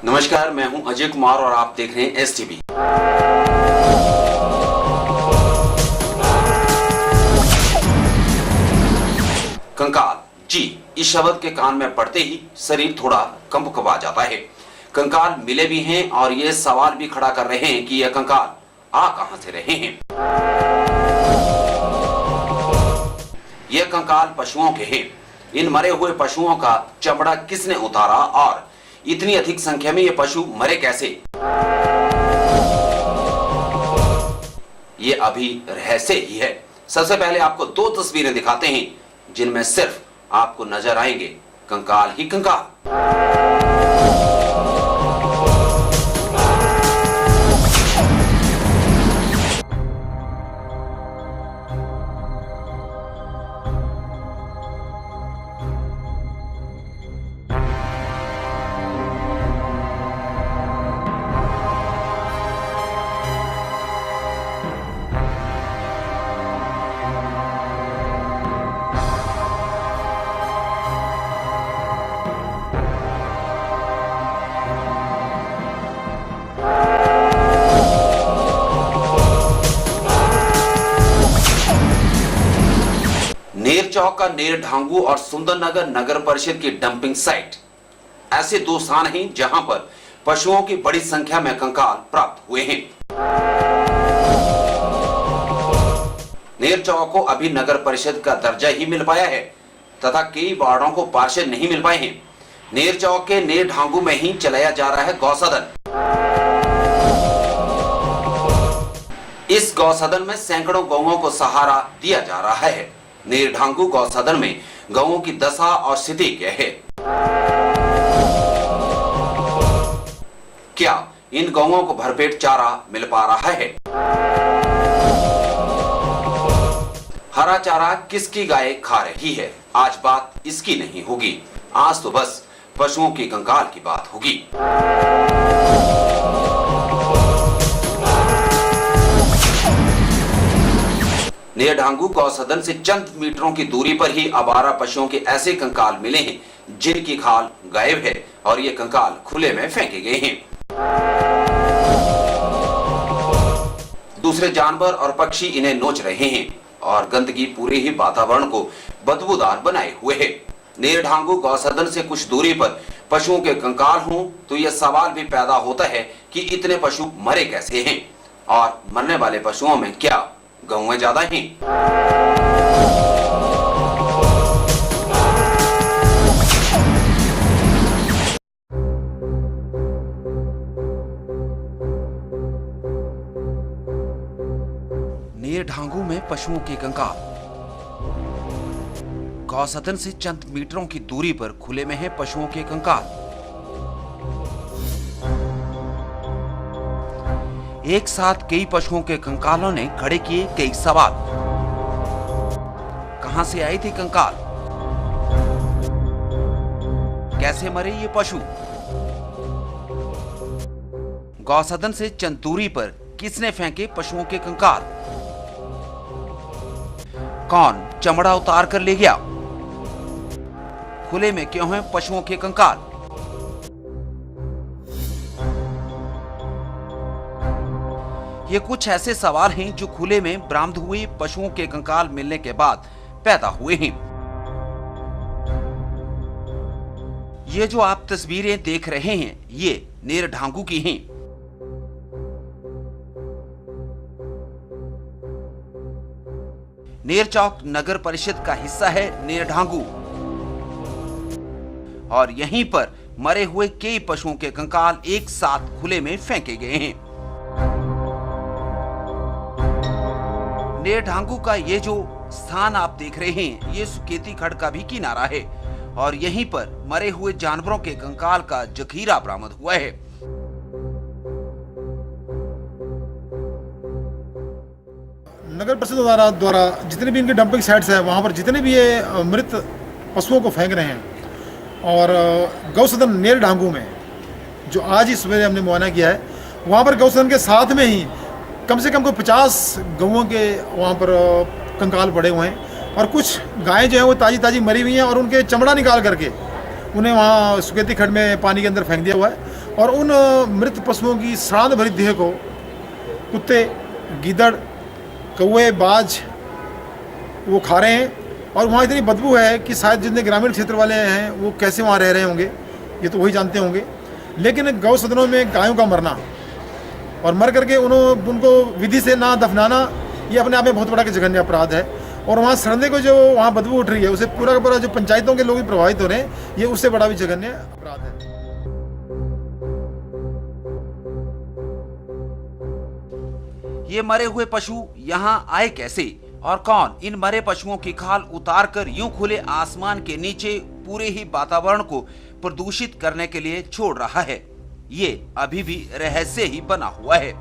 नमस्कार, मैं हूं अजय कुमार और आप देख रहे हैं एसटीवी। कंकाल जी, इस शब्द के कान में पड़ते ही शरीर थोड़ा कंपकपा जाता है। कंकाल मिले भी हैं और ये सवाल भी खड़ा कर रहे हैं कि यह कंकाल आ कहां से रहे हैं। यह कंकाल पशुओं के हैं। इन मरे हुए पशुओं का चमड़ा किसने उतारा और इतनी अधिक संख्या में ये पशु मरे कैसे, ये अभी रहस्य ही है। सबसे पहले आपको दो तस्वीरें दिखाते हैं जिनमें सिर्फ आपको नजर आएंगे कंकाल ही कंकाल। नेर चौक का नेर ढांगू और सुंदरनगर नगर परिषद की डंपिंग साइट ऐसे दो स्थान हैं जहां पर पशुओं की बड़ी संख्या में कंकाल प्राप्त हुए हैं। नेर चौक को अभी नगर परिषद का दर्जा ही मिल पाया है तथा कई वार्डों को पार्षद नहीं मिल पाए हैं। नेर चौक के नेर ढांगू में ही चलाया जा रहा है गौसदन। इस गौसदन में सैकड़ों गौओं को सहारा दिया जा रहा है। नेर ढांगू गौसदन में गौओं की दशा और स्थिति क्या है? क्या इन गौओं को भरपेट चारा मिल पा रहा है? हरा चारा किसकी गाय खा रही है? आज बात इसकी नहीं होगी, आज तो बस पशुओं की कंकाल की बात होगी। नेर ढांगू गौसदन से चंद मीटरों की दूरी पर ही आवारा पशुओं के ऐसे कंकाल मिले हैं जिनकी खाल गायब है और ये कंकाल खुले में फेंके गए हैं। दूसरे जानवर और पक्षी इन्हें नोच रहे हैं और गंदगी पूरे ही वातावरण को बदबूदार बनाए हुए है। नेर ढांगू गौसदन से कुछ दूरी पर पशुओं के कंकाल हों तो यह सवाल भी पैदा होता है कि इतने पशु मरे कैसे हैं और मरने वाले पशुओं में क्या गौएं ज्यादा हैं? नेर ढांगू में पशुओं के कंकाल। गौसदन से चंद मीटरों की दूरी पर खुले में है पशुओं के कंकाल। एक साथ कई पशुओं के कंकालों ने खड़े किए कई सवाल। कहां से आए थे कंकाल? कैसे मरे ये पशु? गौसदन से चंद दूरी पर किसने फेंके पशुओं के कंकाल? कौन चमड़ा उतार कर ले गया? खुले में क्यों हैं पशुओं के कंकाल? ये कुछ ऐसे सवाल हैं जो खुले में बरामद हुए पशुओं के कंकाल मिलने के बाद पैदा हुए हैं। ये जो आप तस्वीरें देख रहे हैं ये नेर ढांगू की हैं। नेर चौक नगर परिषद का हिस्सा है नेर ढांगू और यहीं पर मरे हुए कई पशुओं के कंकाल एक साथ खुले में फेंके गए हैं। नेर ढांगू का ये जो स्थान आप देख रहे हैं ये सुकेती खड़ का भी किनारा है और यहीं पर मरे हुए जानवरों के कंकाल का जखीरा बरामद हुआ है। नगर परिषद द्वारा जितने भी इनके डंपिंग साइट्स है वहाँ पर जितने भी ये मृत पशुओं को फेंक रहे हैं और गौसदन नेर ढांगू में जो आज ही सुबह हमने मुआयना किया है वहाँ पर गौसदन के साथ में ही कम से कम 50 गौओं के वहाँ पर कंकाल पड़े हुए हैं और कुछ गायें जो हैं वो ताज़ी ताज़ी मरी हुई हैं और उनके चमड़ा निकाल करके उन्हें वहाँ सुकेती खड्ड में पानी के अंदर फेंक दिया हुआ है और उन मृत पशुओं की श्राद्ध भरी देह को कुत्ते, गीदड़, कौवे, बाज वो खा रहे हैं। और वहाँ इतनी बदबू है कि शायद जितने ग्रामीण क्षेत्र वाले हैं वो कैसे वहाँ रह रहे होंगे, ये तो वही जानते होंगे। लेकिन गौ सदनों में गायों का मरना और मर करके उनको विधि से ना दफनाना, ये अपने आप में बहुत बड़ा जघन्य अपराध है। और वहाँ सड़ने को जो वहाँ बदबू उठ रही है, उसे पूरा का पूरा जो पंचायतों के लोग भी प्रभावित हो रहे हैं, ये उससे बड़ा भी जघन्य अपराध है। ये मरे हुए पशु यहाँ आए कैसे और कौन इन मरे पशुओं की खाल उतारकर यूं खुले आसमान के नीचे पूरे ही वातावरण को प्रदूषित करने के लिए छोड़ रहा है, ये अभी भी रहस्य ही बना हुआ है।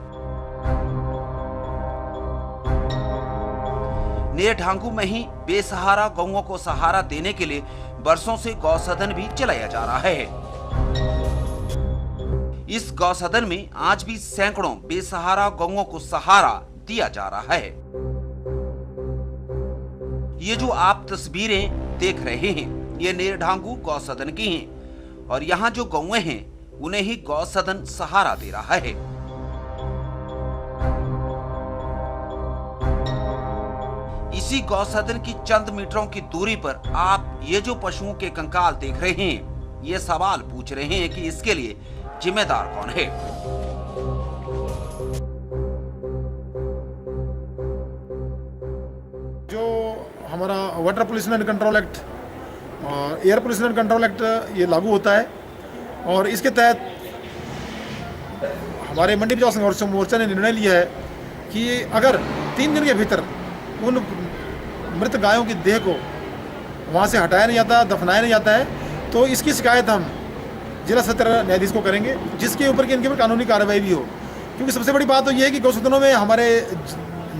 नेरढांगू में ही बेसहारा गौओं को सहारा देने के लिए बरसों से गौसदन भी चलाया जा रहा है। इस गौसदन में आज भी सैकड़ों बेसहारा गौओं को सहारा दिया जा रहा है। ये जो आप तस्वीरें देख रहे हैं, ये नेरढांगू गौसदन की हैं और यहाँ जो गौएं हैं उन्हें ही गौसदन सहारा दे रहा है। इसी गौसदन की चंद मीटरों की दूरी पर आप ये जो पशुओं के कंकाल देख रहे हैं, ये सवाल पूछ रहे हैं कि इसके लिए जिम्मेदार कौन है। जो हमारा water pollution and control act और air pollution and control act ये लागू होता है और इसके तहत हमारे मंडी बचाओ संघर्ष मोर्चा ने निर्णय लिया है कि अगर 3 दिन के भीतर उन मृत गायों की देह को वहाँ से हटाया नहीं जाता, दफनाया नहीं जाता है, तो इसकी शिकायत हम जिला सत्र न्यायाधीश को करेंगे, जिसके ऊपर कि इनके ऊपर कानूनी कार्रवाई भी हो। क्योंकि सबसे बड़ी बात तो ये है कि गौसदनों में हमारे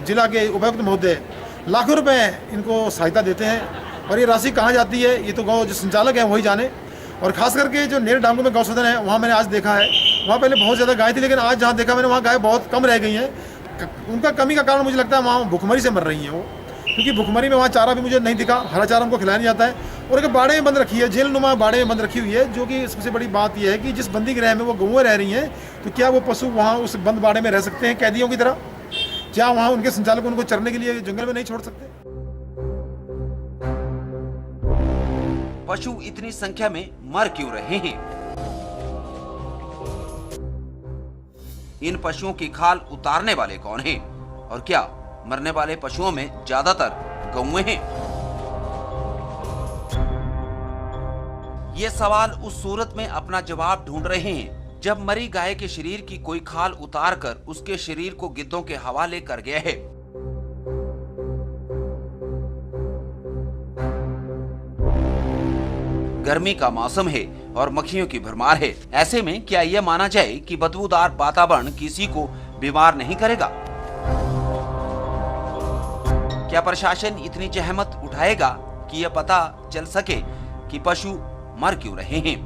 जिला के उपायुक्त महोदय लाखों रुपए इनको सहायता देते हैं और ये राशि कहाँ जाती है ये तो गौ जो संचालक हैं वही जाने। और खास करके जो नेरढांगू में गौसदन है वहाँ मैंने आज देखा है, वहाँ पहले बहुत ज़्यादा गाय थी, लेकिन आज जहाँ देखा मैंने वहाँ गाय बहुत कम रह गई हैं। उनका कमी का कारण मुझे लगता है वहाँ भुखमरी से मर रही हैं वो, क्योंकि भुखमरी में वहाँ चारा भी मुझे नहीं दिखा, हरा चारा हमको खिलाया नहीं जाता है। और एक बाड़े में बंद रखी है, जेल नुमा बाड़े में बंद रखी हुई है, जो कि सबसे बड़ी बात यह है कि जिस बंदी गृह में वो गौएं रह रही हैं, तो क्या वो पशु वहाँ उस बंद बाड़े में रह सकते हैं कैदियों की तरह? क्या वहाँ उनके संचालक उनको चरने के लिए जंगल में नहीं छोड़ सकते? पशु इतनी संख्या में मर क्यों रहे हैं? इन पशुओं की खाल उतारने वाले कौन हैं? और क्या मरने वाले पशुओं में ज्यादातर गौएं हैं? ये सवाल उस सूरत में अपना जवाब ढूंढ रहे हैं जब मरी गाय के शरीर की कोई खाल उतारकर उसके शरीर को गिद्धों के हवाले कर गया है। गर्मी का मौसम है और मक्खियों की भरमार है। ऐसे में क्या यह माना जाए कि बदबूदार वातावरण किसी को बीमार नहीं करेगा? क्या प्रशासन इतनी जहमत उठाएगा कि यह पता चल सके कि पशु मर क्यों रहे हैं?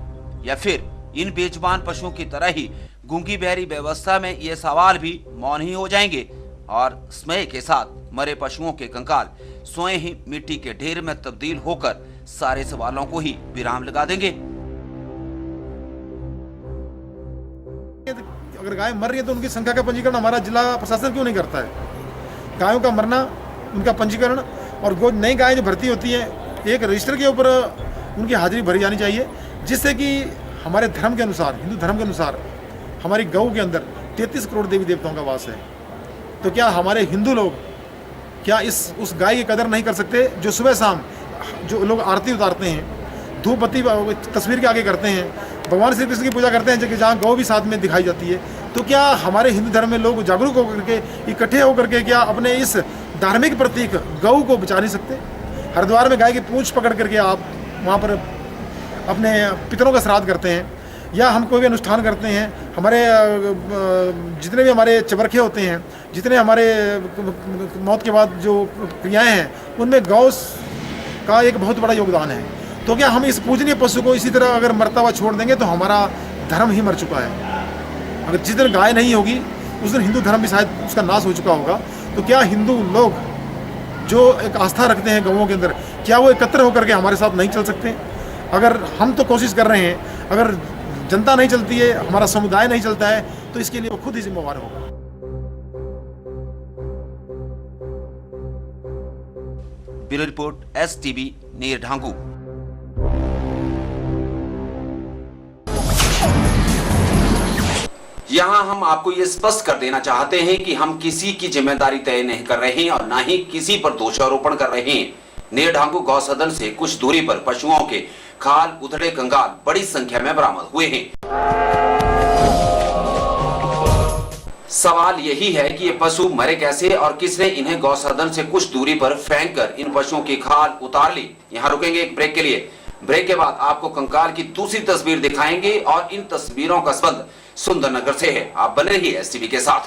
या फिर इन बेजुबान पशुओं की तरह ही गूंगी बहरी व्यवस्था में ये सवाल भी मौन ही हो जाएंगे और समय के साथ मरे पशुओं के कंकाल स्वयं ही मिट्टी के ढेर में तब्दील होकर सारे सवालों को ही विराम लगा देंगे? अगर गाय मर रही है तो उनकी संख्या का पंजीकरण हमारा जिला प्रशासन क्यों नहीं करता है? गायों का मरना, उनका पंजीकरण और नई गाय जो भर्ती होती है, एक रजिस्टर के ऊपर उनकी हाजिरी भरी जानी चाहिए, जिससे कि हमारे धर्म के अनुसार, हिंदू धर्म के अनुसार हमारी गौ के अंदर 33 करोड़ देवी देवताओं का वास है। तो क्या हमारे हिंदू लोग क्या उस गाय की कदर नहीं कर सकते जो सुबह शाम जो लोग आरती उतारते हैं, धूप बत्ती तस्वीर के आगे करते हैं, भगवान श्री कृष्ण की पूजा करते हैं, जहाँ गौ भी साथ में दिखाई जाती है? तो क्या हमारे हिंदू धर्म में लोग जागरूक होकर के इकट्ठे होकर के क्या अपने इस धार्मिक प्रतीक गौ को बचा नहीं सकते? हरिद्वार में गाय की पूंछ पकड़ करके आप वहाँ पर अपने पितरों का श्राद्ध करते हैं, या हम कोई भी अनुष्ठान करते हैं, हमारे जितने भी हमारे चबरखे होते हैं, जितने हमारे मौत के बाद जो क्रियाएं हैं, उनमें गौ का एक बहुत बड़ा योगदान है। तो क्या हम इस पूजनीय पशु को इसी तरह अगर मरता हुआ छोड़ देंगे तो हमारा धर्म ही मर चुका है। अगर जिस दिन गाय नहीं होगी उस दिन हिंदू धर्म भी शायद उसका नाश हो चुका होगा। तो क्या हिंदू लोग जो एक आस्था रखते हैं गौओं के अंदर, क्या वो एकत्र होकर के हमारे साथ नहीं चल सकते? अगर हम तो कोशिश कर रहे हैं, अगर जनता नहीं चलती है, हमारा समुदाय नहीं चलता है, तो इसके लिए वो खुद ही जिम्मेवार होगा। Bureau report STV नेरढांगू। यहां हम आपको ये स्पष्ट कर देना चाहते हैं कि हम किसी की जिम्मेदारी तय नहीं कर रहे हैं और ना ही किसी पर दोषारोपण कर रहे हैं। नेरढांगू गौसदन से कुछ दूरी पर पशुओं के खाल, उथड़े कंकाल बड़ी संख्या में बरामद हुए हैं। सवाल यही है कि ये पशु मरे कैसे और किसने इन्हें गौसदन से कुछ दूरी पर फेंककर इन पशुओं की खाल उतार ली। यहाँ रुकेंगे एक ब्रेक के लिए। ब्रेक के बाद आपको कंकाल की दूसरी तस्वीर दिखाएंगे और इन तस्वीरों का संबंध सुंदरनगर से है। आप बने रहिए STV के साथ।